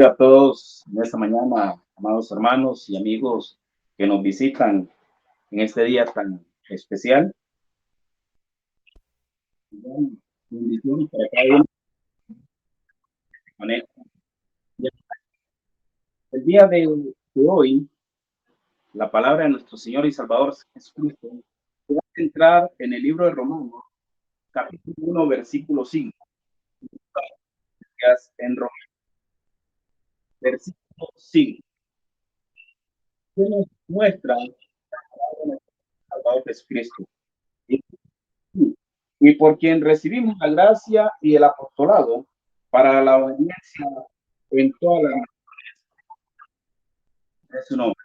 A todos en esta mañana, amados hermanos y amigos que nos visitan en este día tan especial. Bendiciones para cada uno. El día de hoy, la palabra de nuestro Señor y Salvador Jesucristo se va a centrar en el libro de Romanos, capítulo 1, versículo 5. En Romanos, versículo 5, que nos muestra la palabra de nuestro Salvador Jesucristo. Y por quien recibimos la gracia y el apostolado para la obediencia en toda la de su nombre.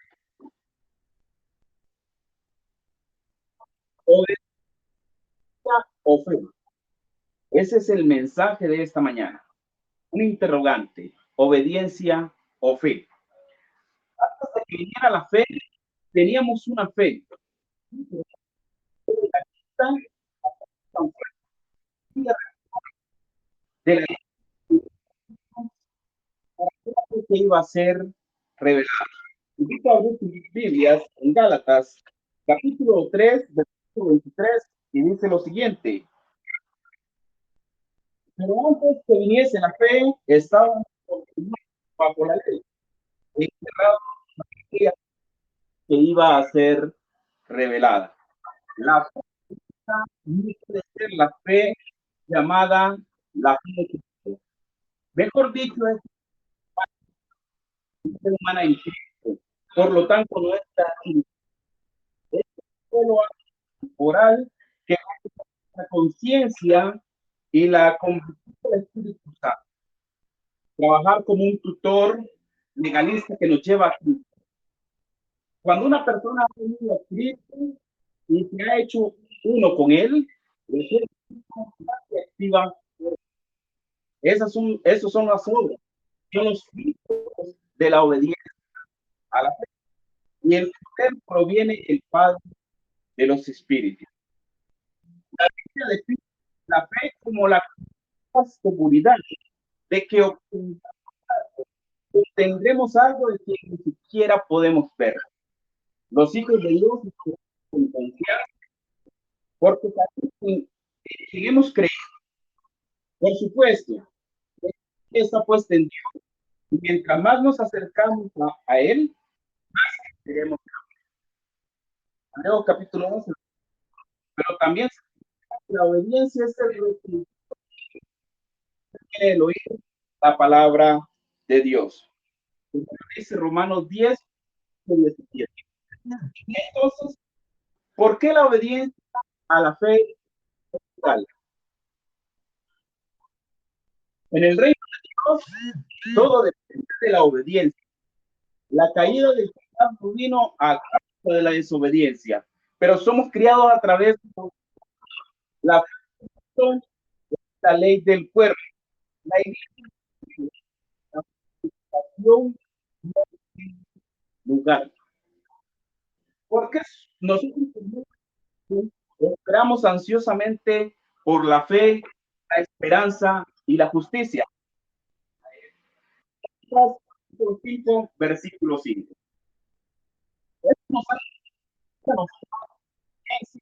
Obediencia o fe. Ese es el mensaje de esta mañana. Un interrogante, obediencia o fe. Antes de que viniera la fe, teníamos una fe. De la que iba a ser revelada. Invito a abrir sus Biblias en Gálatas, capítulo 3, versículo 23, y dice lo siguiente: pero antes que viniese la fe, estaban bajo la ley, encerrados en la que iba a ser revelada. La fe no puede ser la fe llamada la fe de Cristo. Mejor dicho, es la fe humana en Cristo. Por lo tanto, no está es solo oral que la conciencia y la convicción del Espíritu Santo. Trabajar como un tutor legalista que nos lleva a Cristo. Cuando una persona ha venido a Cristo y se ha hecho uno con él, activa. Esos son las obras, son los frutos de la obediencia a la fe. Y el poder proviene del Padre de los Espíritus. La Biblia define la fe como la seguridad de que obtendremos algo de que ni siquiera podemos ver. Los hijos de Dios con confianza, porque también hemos creído, por supuesto, está puesta en Dios, y mientras más nos acercamos a Él, más queremos. Mateo capítulo 11, pero también la obediencia es el requisito del oír la palabra de Dios. Dice Romanos 10, 17. Entonces, ¿por qué la obediencia a la fe es tal? En el reino de Dios, todo depende de la obediencia. La caída del pecado vino a causa de la desobediencia, pero somos criados a través de la, la ley del cuerpo, la iniciación lugar. Porque nosotros esperamos ansiosamente por la fe, la esperanza y la justicia. 5, versículo 5. Es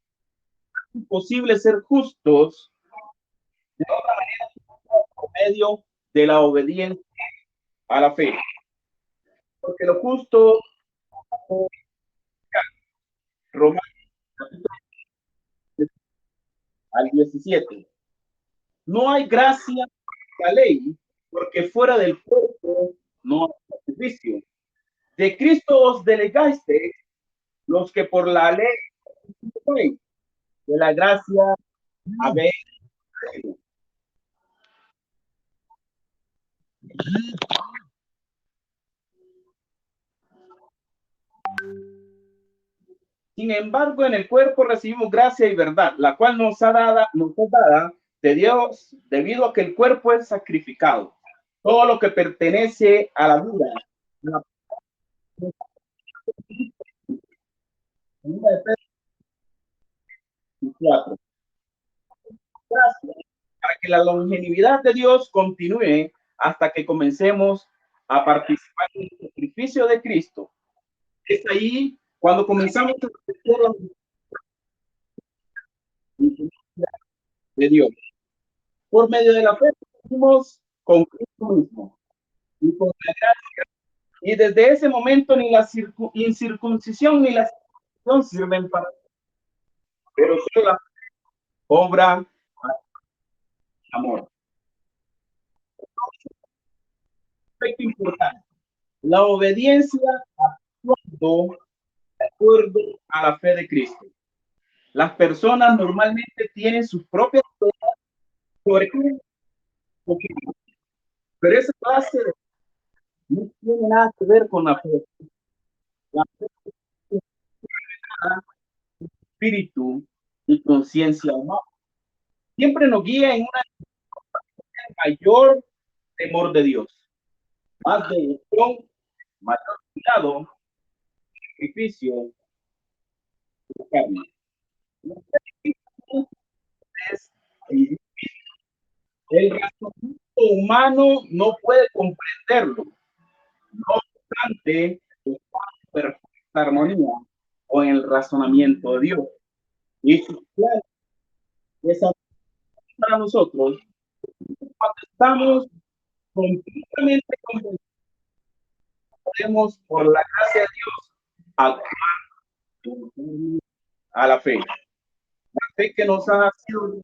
imposible ser justos de otra manera por medio de la obediencia a la fe. Porque lo justo, Romanos al 17. No hay gracia en la ley, porque fuera del cuerpo no hay sacrificio. De Cristo os delegaste los que por la ley de la gracia habéis. Sin embargo, en el cuerpo recibimos gracia y verdad, la cual nos es dada de Dios debido a que el cuerpo es sacrificado. Todo lo que pertenece a la vida, para que la longevidad de Dios continúe hasta que comencemos a participar en el sacrificio de Cristo, es ahí cuando comenzamos a entender la justicia de Dios. Por medio de la fe, fuimos con Cristo mismo y con la gracia. Y desde ese momento ni la incircuncisión ni la circuncisión sirven para, pero solo la obra amor. Aspecto importante. La obediencia actuando de acuerdo a la fe de Cristo. Las personas normalmente tienen sus propias ideas sobre qué, pero esa clase no tiene nada que ver con la fe. La fe es espíritu y conciencia humana. Siempre nos guía en una mayor temor de Dios, más devoción, mayor cuidado, sacrificio de carne. Es el razonamiento humano no puede comprenderlo, no obstante, está en perfecta armonía con el razonamiento de Dios. Y su plan es para nosotros cuando estamos completamente convencidos, podemos, por la gracia de Dios, actuar a la fe. La fe que nos ha sido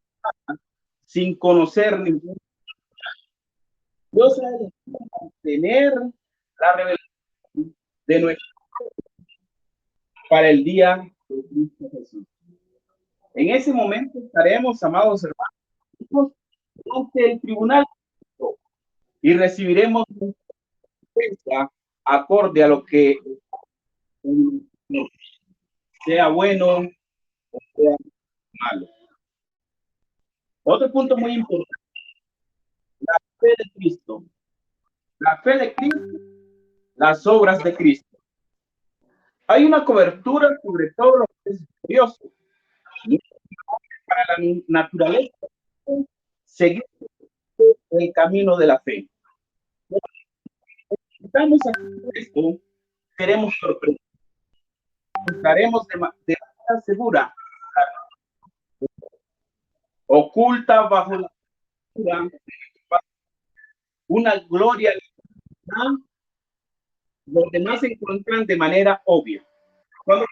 sin conocer ningún. Dios ha elegido mantener la revelación de nuestro para el día de Cristo Jesús. En ese momento estaremos, amados hermanos, ante el tribunal y recibiremos recompensa acorde a lo que sea bueno o sea malo. Otro punto muy importante, la fe de Cristo. La fe de Cristo, las obras de Cristo. Hay una cobertura sobre todo lo que es Dios. Para la naturaleza, seguir el camino de la fe. Estamos haciendo esto, seremos sorprendidos. Estaremos de manera segura, oculta bajo la una gloria. Los demás se encuentran de manera obvia. Cuando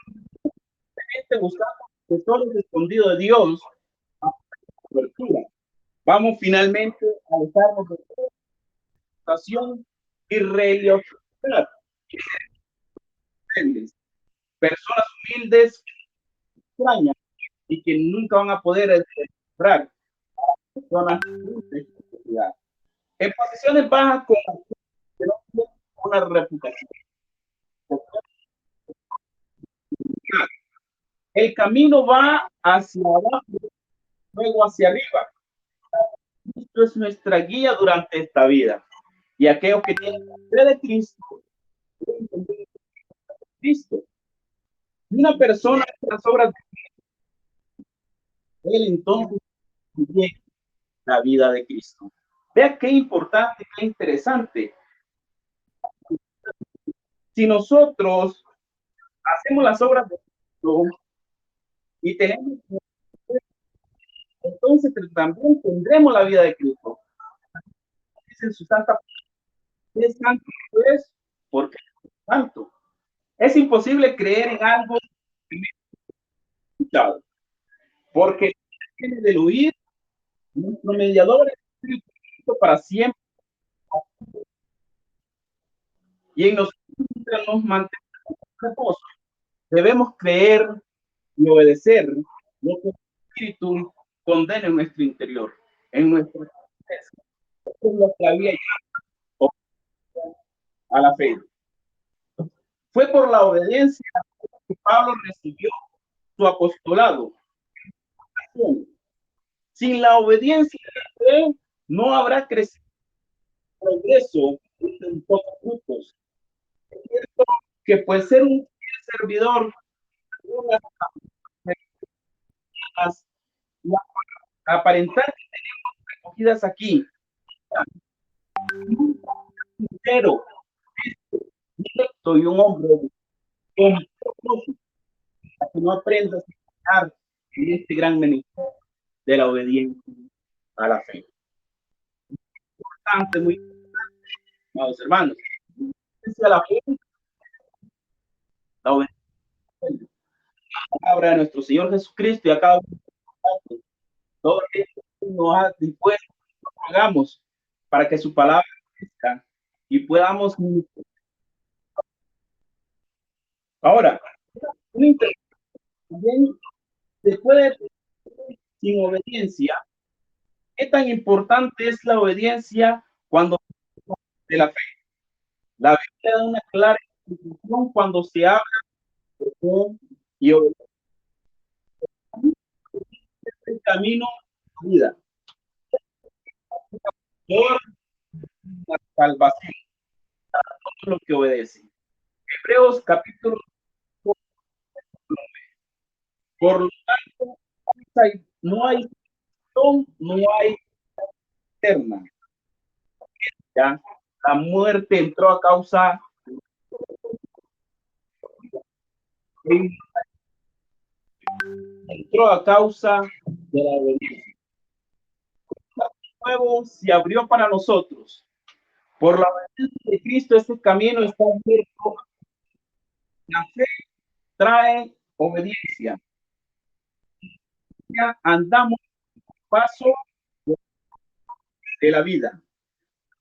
buscamos tesoros escondidos de Dios, cobertura, vamos finalmente a alejarnos de toda situación y religiosidad. Personas humildes, extrañas y que nunca van a poder encontrar personas humildes en posiciones bajas con una reputación. El camino va hacia abajo, luego hacia arriba. Esto es nuestra guía durante esta vida. Y aquellos que tienen la fe de Cristo, Cristo. Y una persona en las obras de él, entonces llega la vida de Cristo. Vea qué importante, qué interesante. Si nosotros hacemos las obras de Cristo y tenemos, entonces también tendremos la vida de Cristo. Dice su santa, es santo, es porque es santo. Es imposible creer en algo escuchado, porque tiene de oír nuestro mediador es Cristo para siempre y en nosotros nos mantenemos en reposo. Debemos creer y obedecer lo que el Espíritu condena en nuestro interior, en nuestra cabeza. Esto es lo que había llegado a la fe. Fue por la obediencia que Pablo recibió su apostolado. Sin la obediencia de la fe, no habrá crecimiento, progreso en todos grupos. Es cierto que pues ser un servidor, una aparentar que tenemos recogidas aquí, sincero, soy un hombre con propósito, para que no aprendas a estar en este gran ministerio de la obediencia a la fe. Muy importante, amados hermanos. A la fe, la obediencia a la palabra de nuestro Señor Jesucristo y a cada uno de nosotros. Todo esto nos ha dispuesto que lo hagamos para que su palabra crezca y podamos. Ahora, también se puede sin obediencia. ¿Qué tan importante es la obediencia cuando de la fe? La Biblia da una clara instrucción cuando se habla de fe y obediencia. El camino de la vida por la salvación, todo lo que obedece. Hebreos capítulo 4. Por lo tanto, no hay no hay eterna. ¿Ya? La muerte entró a causa de la obediencia. Nuevo se abrió para nosotros. Por la obediencia de Cristo, este camino está abierto. La fe trae obediencia. Ya andamos paso de la vida.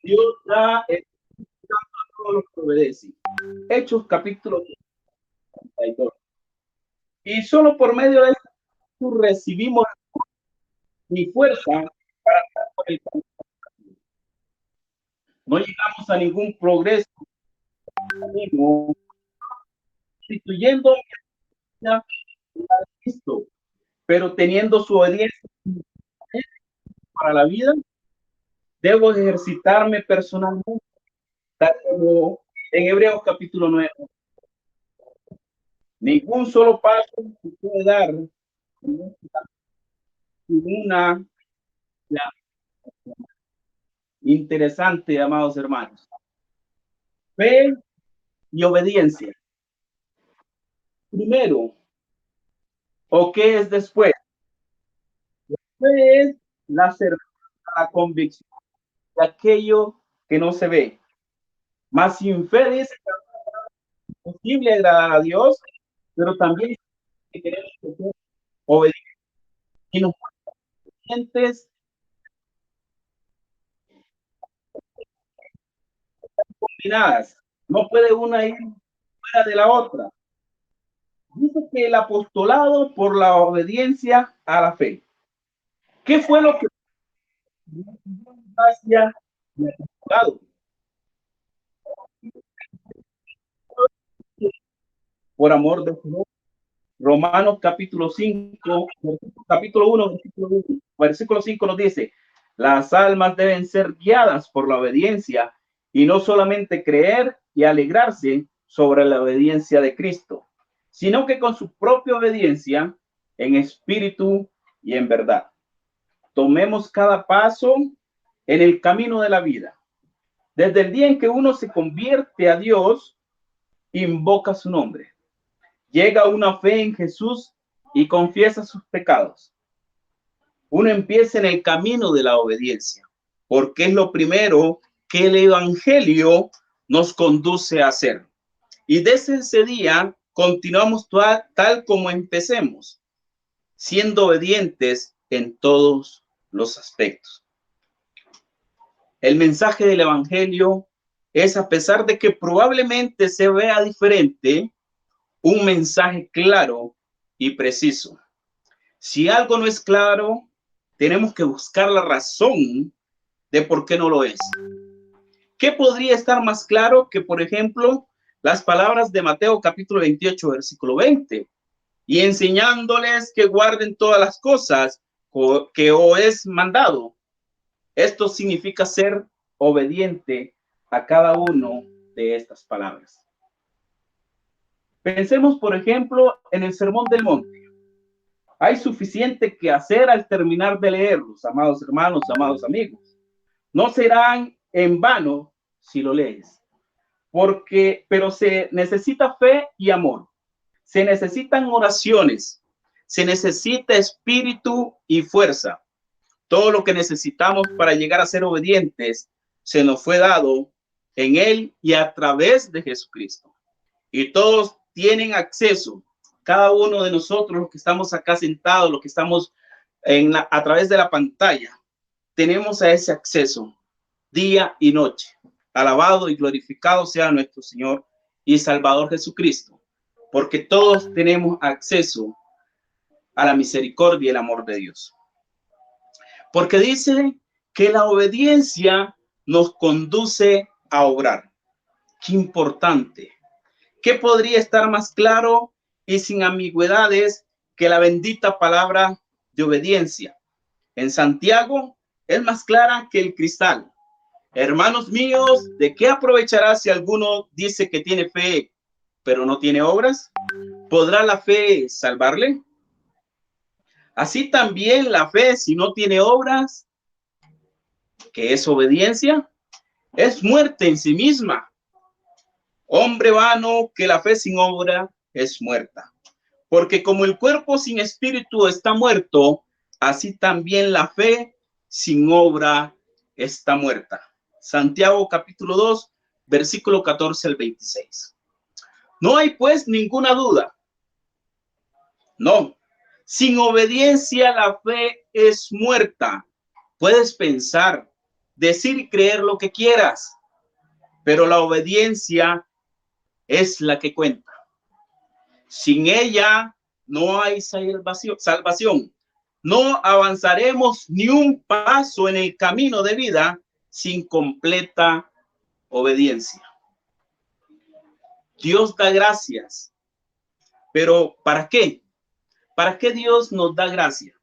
Dios da el a todos los que obedecen. Hechos capítulo 32. Y solo por medio de esto recibimos mi fuerza para estar por el camino. No llegamos a ningún progreso sustituyendo a Cristo, pero teniendo su obediencia para la vida, debo ejercitarme personalmente, tal como en Hebreos capítulo 9. Ningún solo paso se puede dar sin una interesante, amados hermanos. Fe y obediencia. Primero, ¿o qué es después? Fe es la certeza, la convicción de aquello que no se ve. Más sin fe es posible agradar a Dios, pero también queremos ser obedientes y no obedientes combinadas. No puede una ir fuera de la otra. Dice que el apostolado por la obediencia a la fe. ¿Qué fue lo que hacia el apostolado? Por amor de Dios. Romanos capítulo 5, capítulo 1, versículo 5 nos dice, las almas deben ser guiadas por la obediencia y no solamente creer y alegrarse sobre la obediencia de Cristo, sino que con su propia obediencia en espíritu y en verdad. Tomemos cada paso en el camino de la vida. Desde el día en que uno se convierte a Dios, invoca su nombre. Llega una fe en Jesús y confiesa sus pecados. Uno empieza en el camino de la obediencia, porque es lo primero que el Evangelio nos conduce a hacer. Y desde ese día continuamos tal como empecemos, siendo obedientes en todos los aspectos. El mensaje del Evangelio es, a pesar de que probablemente se vea diferente, un mensaje claro y preciso. Si algo no es claro, tenemos que buscar la razón de por qué no lo es. ¿Qué podría estar más claro que, por ejemplo, las palabras de Mateo capítulo 28, versículo 20? Y enseñándoles que guarden todas las cosas que os es mandado. Esto significa ser obediente a cada uno de estas palabras. Pensemos, por ejemplo, en el Sermón del Monte. Hay suficiente que hacer al terminar de leerlos, amados hermanos, amados amigos. No serán en vano si lo lees. pero se necesita fe y amor, se necesitan oraciones, se necesita espíritu y fuerza. Todo lo que necesitamos para llegar a ser obedientes se nos fue dado en Él y a través de Jesucristo. Y todos tienen acceso, cada uno de nosotros, los que estamos acá sentados, los que estamos a través de la pantalla, tenemos a ese acceso día y noche. Alabado y glorificado sea nuestro Señor y Salvador Jesucristo, porque todos tenemos acceso a la misericordia y el amor de Dios. Porque dice que la obediencia nos conduce a obrar. Qué importante. ¿Qué podría estar más claro y sin ambigüedades que la bendita palabra de obediencia? En Santiago es más clara que el cristal. Hermanos míos, ¿de qué aprovechará si alguno dice que tiene fe, pero no tiene obras? ¿Podrá la fe salvarle? Así también la fe, si no tiene obras, que es obediencia, es muerte en sí misma. Hombre vano, que la fe sin obra es muerta. Porque como el cuerpo sin espíritu está muerto, así también la fe sin obra está muerta. Santiago capítulo 2, versículo 14 al 26. No hay pues ninguna duda. No. Sin obediencia la fe es muerta. Puedes pensar, decir y creer lo que quieras, pero la obediencia es la que cuenta. Sin ella no hay salvación. No avanzaremos ni un paso en el camino de vida sin completa obediencia. Dios da gracias, pero ¿para qué? ¿Para qué Dios nos da gracia?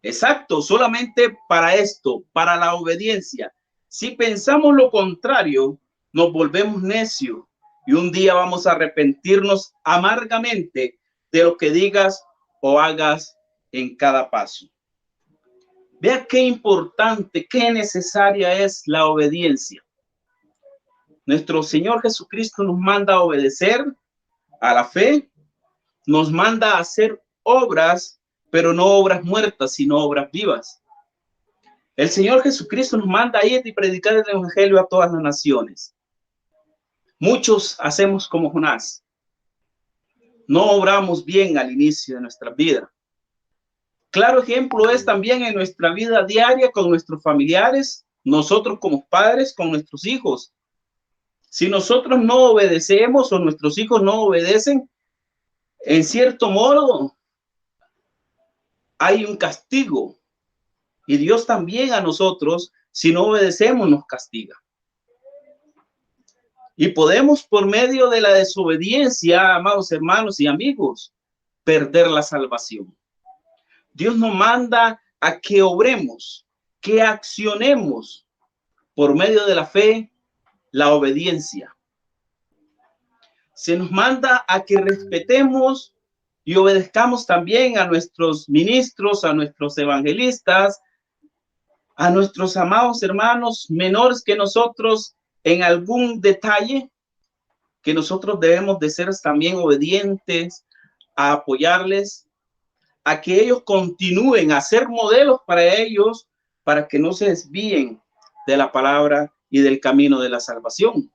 Exacto, solamente para esto, para la obediencia. Si pensamos lo contrario, nos volvemos necios y un día vamos a arrepentirnos amargamente de lo que digas o hagas en cada paso. Vea qué importante, qué necesaria es la obediencia. Nuestro Señor Jesucristo nos manda a obedecer a la fe, nos manda a hacer obras, pero no obras muertas, sino obras vivas. El Señor Jesucristo nos manda a ir y predicar el evangelio a todas las naciones. Muchos hacemos como Jonás. No obramos bien al inicio de nuestra vida. Claro ejemplo es también en nuestra vida diaria con nuestros familiares, nosotros como padres, con nuestros hijos. Si nosotros no obedecemos o nuestros hijos no obedecen, en cierto modo hay un castigo. Y Dios también a nosotros, si no obedecemos, nos castiga. Y podemos, por medio de la desobediencia, amados hermanos y amigos, perder la salvación. Dios nos manda a que obremos, que accionemos por medio de la fe, la obediencia. Se nos manda a que respetemos y obedezcamos también a nuestros ministros, a nuestros evangelistas, a nuestros amados hermanos menores que nosotros en algún detalle, que nosotros debemos de ser también obedientes, a apoyarles, a que ellos continúen a ser modelos para ellos, para que no se desvíen de la palabra y del camino de la salvación.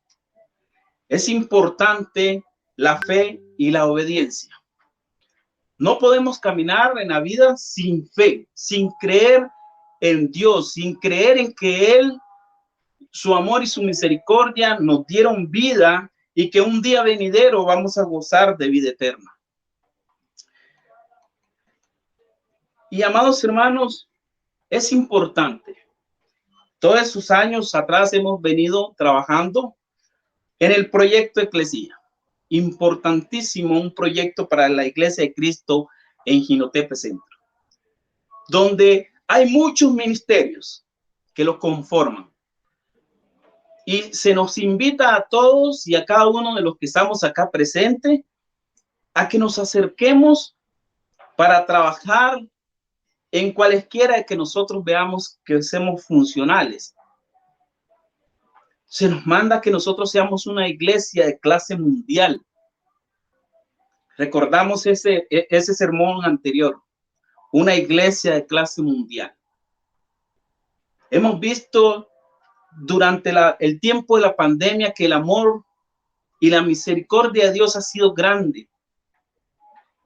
Es importante la fe y la obediencia. No podemos caminar en la vida sin fe, sin creer en Dios, sin creer en que Él, su amor y su misericordia nos dieron vida y que un día venidero vamos a gozar de vida eterna. Y amados hermanos, es importante. Todos esos años atrás hemos venido trabajando en el proyecto Eclesia. Importantísimo, un proyecto para la Iglesia de Cristo en Jinotepe Centro, donde hay muchos ministerios que lo conforman. Y se nos invita a todos y a cada uno de los que estamos acá presentes a que nos acerquemos para trabajar en cualesquiera que nosotros veamos que seamos funcionales. Se nos manda que nosotros seamos una iglesia de clase mundial. Recordamos ese sermón anterior, una iglesia de clase mundial. Hemos visto durante el tiempo de la pandemia que el amor y la misericordia de Dios ha sido grande.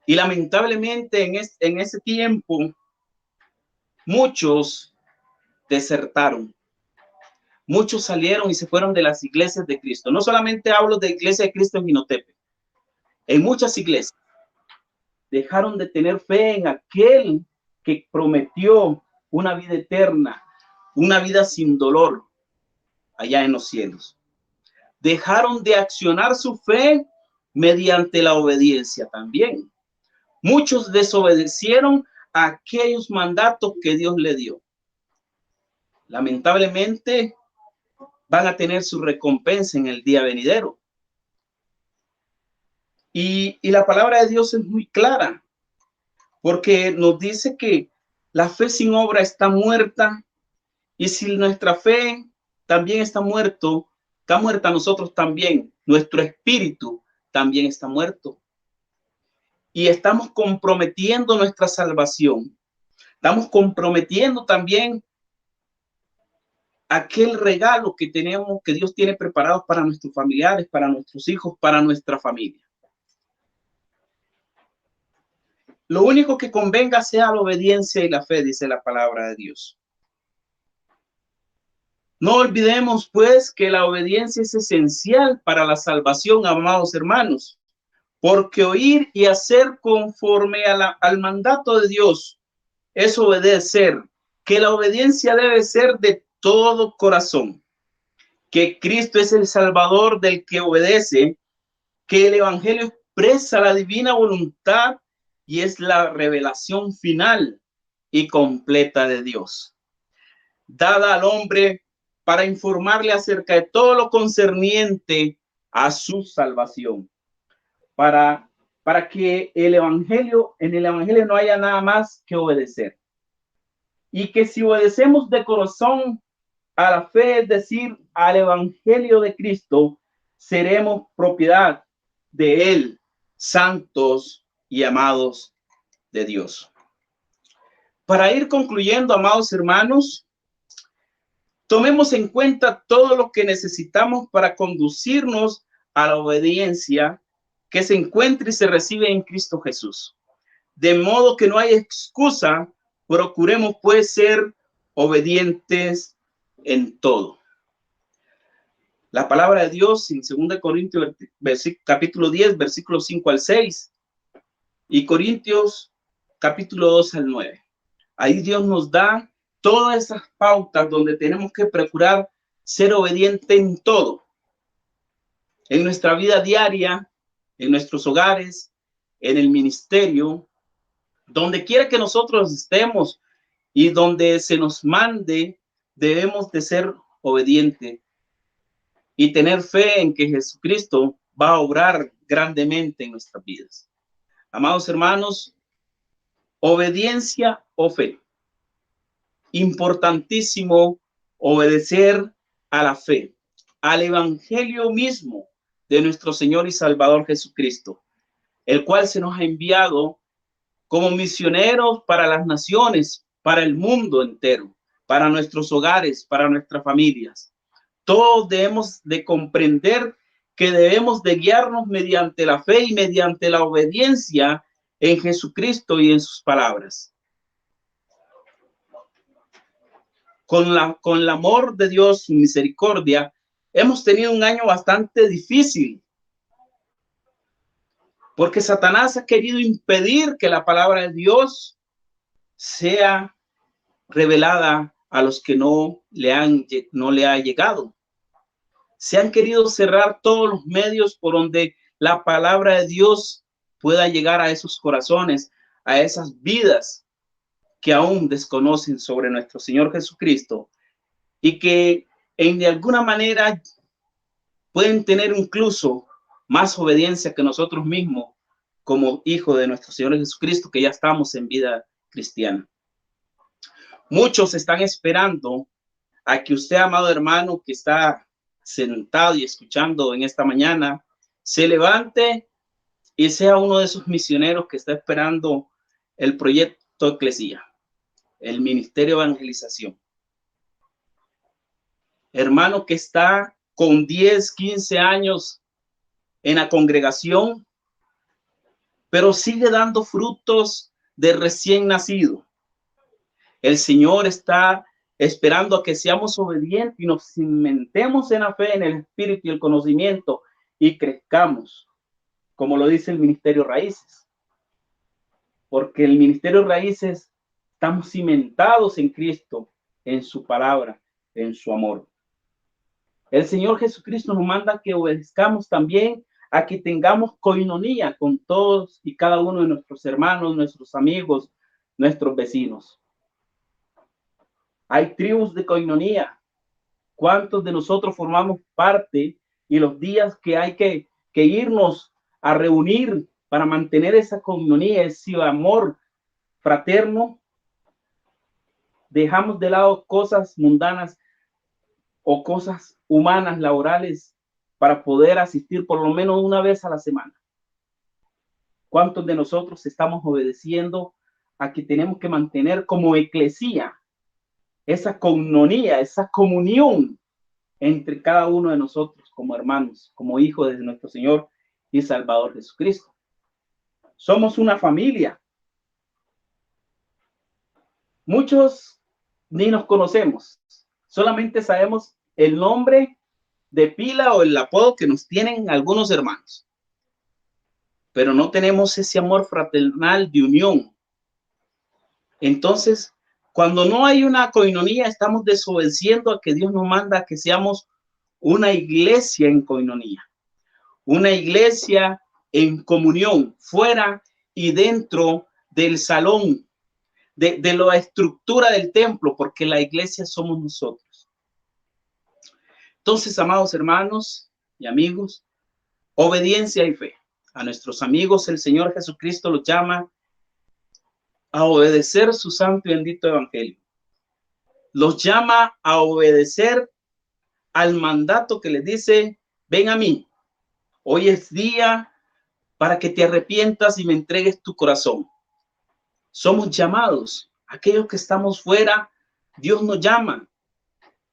Y lamentablemente en ese tiempo muchos desertaron. Muchos salieron y se fueron de las iglesias de Cristo. No solamente hablo de Iglesia de Cristo en Jinotepe. En muchas iglesias dejaron de tener fe en aquel que prometió una vida eterna, una vida sin dolor allá en los cielos. Dejaron de accionar su fe mediante la obediencia también. Muchos desobedecieron a aquellos mandatos que Dios le dio. Lamentablemente van a tener su recompensa en el día venidero. Y la palabra de Dios es muy clara, porque nos dice que la fe sin obra está muerta, y si nuestra fe también está muerta nosotros también, nuestro espíritu también está muerto. Y estamos comprometiendo nuestra salvación. Estamos comprometiendo también aquel regalo que tenemos, que Dios tiene preparado para nuestros familiares, para nuestros hijos, para nuestra familia. Lo único que convenga sea la obediencia y la fe, dice la palabra de Dios. No olvidemos, pues, que la obediencia es esencial para la salvación, amados hermanos, porque oír y hacer conforme al mandato de Dios es obedecer, que la obediencia debe ser de todo corazón, que Cristo es el Salvador del que obedece, que el Evangelio expresa la divina voluntad y es la revelación final y completa de Dios, dada al hombre para informarle acerca de todo lo concerniente a su salvación, para que en el Evangelio no haya nada más que obedecer. Y que si obedecemos de corazón a la fe, es decir, al Evangelio de Cristo, seremos propiedad de Él, santos y amados de Dios. Para ir concluyendo, amados hermanos, tomemos en cuenta todo lo que necesitamos para conducirnos a la obediencia que se encuentra y se recibe en Cristo Jesús. De modo que no hay excusa, procuremos pues ser obedientes en todo. La palabra de Dios en 2 Corintios capítulo 10, versículos 5 al 6 y Corintios capítulo 2 al 9. Ahí Dios nos da todas esas pautas donde tenemos que procurar ser obedientes en todo. En nuestra vida diaria, en nuestros hogares, en el ministerio, donde quiera que nosotros estemos y donde se nos mande, debemos de ser obedientes y tener fe en que Jesucristo va a obrar grandemente en nuestras vidas. Amados hermanos, obediencia o fe. Importantísimo obedecer a la fe, al evangelio mismo de nuestro Señor y Salvador Jesucristo, el cual se nos ha enviado como misioneros para las naciones, para el mundo entero, para nuestros hogares, para nuestras familias. Todos debemos de comprender que debemos de guiarnos mediante la fe y mediante la obediencia en Jesucristo y en sus palabras. Con el amor de Dios, su misericordia, hemos tenido un año bastante difícil, porque Satanás ha querido impedir que la palabra de Dios sea revelada a los que no le ha llegado. Se han querido cerrar todos los medios por donde la palabra de Dios pueda llegar a esos corazones, a esas vidas que aún desconocen sobre nuestro Señor Jesucristo y que de alguna manera pueden tener incluso más obediencia que nosotros mismos como hijos de nuestro Señor Jesucristo, que ya estamos en vida cristiana. Muchos están esperando a que usted, amado hermano, que está sentado y escuchando en esta mañana, se levante y sea uno de esos misioneros que está esperando el proyecto Eclesía, el ministerio de evangelización. Hermano que está con 10, 15 años en la congregación, pero sigue dando frutos de recién nacido. El Señor está esperando a que seamos obedientes y nos cimentemos en la fe, en el espíritu y el conocimiento y crezcamos, como lo dice el Ministerio Raíces. Porque el Ministerio Raíces estamos cimentados en Cristo, en su palabra, en su amor. El Señor Jesucristo nos manda que obedezcamos también a que tengamos coinonía con todos y cada uno de nuestros hermanos, nuestros amigos, nuestros vecinos. Hay tribus de coinonía. ¿Cuántos de nosotros formamos parte? Y los días que hay que irnos a reunir para mantener esa coinonía, ese amor fraterno, dejamos de lado cosas mundanas o cosas humanas, laborales, para poder asistir por lo menos una vez a la semana. ¿Cuántos de nosotros estamos obedeciendo a que tenemos que mantener como eclesía esa coinonía, esa comunión entre cada uno de nosotros como hermanos, como hijos de nuestro Señor y Salvador Jesucristo? Somos una familia. Muchos ni nos conocemos, solamente sabemos el nombre de pila o el apodo que nos tienen algunos hermanos, pero no tenemos ese amor fraternal de unión. Entonces, cuando no hay una coinonía, estamos desobedeciendo a que Dios nos manda que seamos una iglesia en coinonía, una iglesia en comunión, fuera y dentro del salón, de la estructura del templo, porque la iglesia somos nosotros. Entonces, amados hermanos y amigos, obediencia y fe. A nuestros amigos el Señor Jesucristo los llama a obedecer su santo y bendito evangelio. Los llama a obedecer al mandato que les dice: ven a mí, hoy es día para que te arrepientas y me entregues tu corazón. Somos llamados, aquellos que estamos fuera, Dios nos llama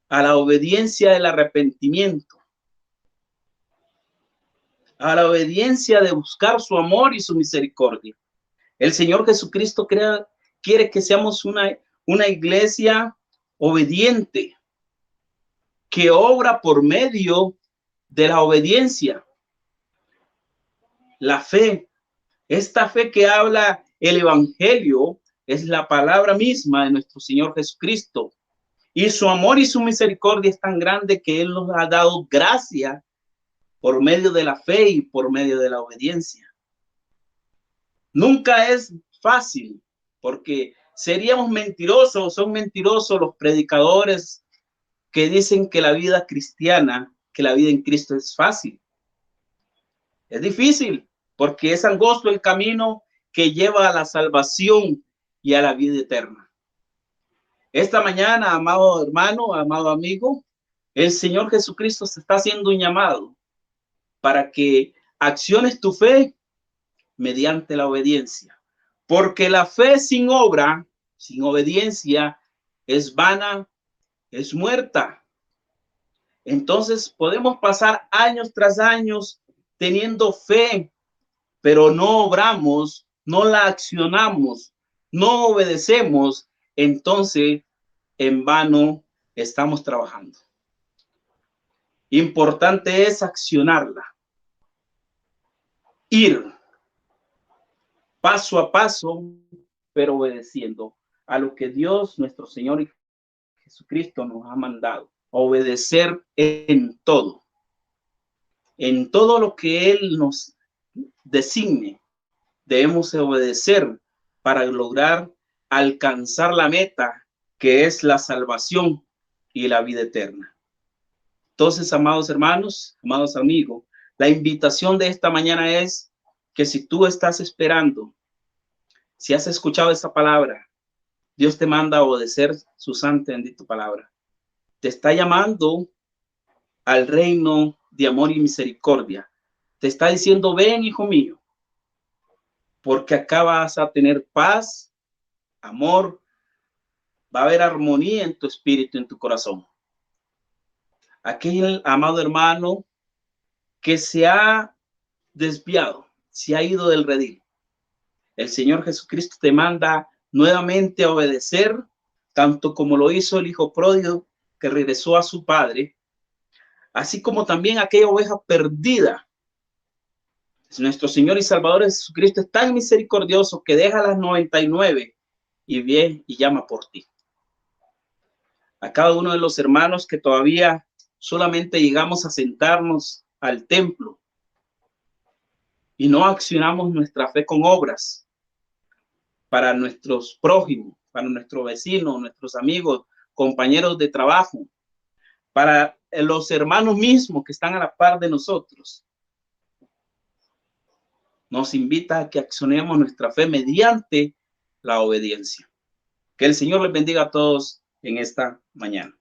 a la obediencia del arrepentimiento, a la obediencia de buscar su amor y su misericordia. El Señor Jesucristo quiere que seamos una iglesia obediente, que obra por medio de la obediencia. La fe, esta fe que habla el evangelio, es la palabra misma de nuestro Señor Jesucristo. Y su amor y su misericordia es tan grande que Él nos ha dado gracia por medio de la fe y por medio de la obediencia. Nunca es fácil, porque seríamos mentirosos, son mentirosos los predicadores que dicen que la vida cristiana, que la vida en Cristo es fácil. Es difícil, porque es angosto el camino que lleva a la salvación y a la vida eterna. Esta mañana, amado hermano, amado amigo, el Señor Jesucristo se está haciendo un llamado para que acciones tu fe mediante la obediencia. Porque la fe sin obra, sin obediencia, es vana, es muerta. Entonces podemos pasar años tras años teniendo fe, pero no obramos, no la accionamos, no obedecemos. Entonces, en vano estamos trabajando. Importante es accionarla. Ir paso a paso, pero obedeciendo a lo que Dios, nuestro Señor y Jesucristo nos ha mandado. Obedecer en todo lo que Él nos designe. Debemos obedecer para lograr alcanzar la meta, que es la salvación y la vida eterna. Entonces, amados hermanos, amados amigos, la invitación de esta mañana es que si tú estás esperando, si has escuchado esta palabra, Dios te manda a obedecer su santa y bendita palabra. Te está llamando al reino de amor y misericordia. Te está diciendo, ven, hijo mío, porque acá vas a tener paz, amor, va a haber armonía en tu espíritu, en tu corazón. Aquel amado hermano que se ha desviado, se ha ido del redil. El Señor Jesucristo te manda nuevamente a obedecer, tanto como lo hizo el hijo pródigo que regresó a su padre, así como también aquella oveja perdida. Nuestro Señor y Salvador Jesucristo es tan misericordioso que deja las 99 y viene y llama por ti. A cada uno de los hermanos que todavía solamente llegamos a sentarnos al templo y no accionamos nuestra fe con obras para nuestros prójimos, para nuestros vecinos, nuestros amigos, compañeros de trabajo, para los hermanos mismos que están a la par de nosotros. Nos invita a que accionemos nuestra fe mediante la obediencia. Que el Señor les bendiga a todos en esta mañana.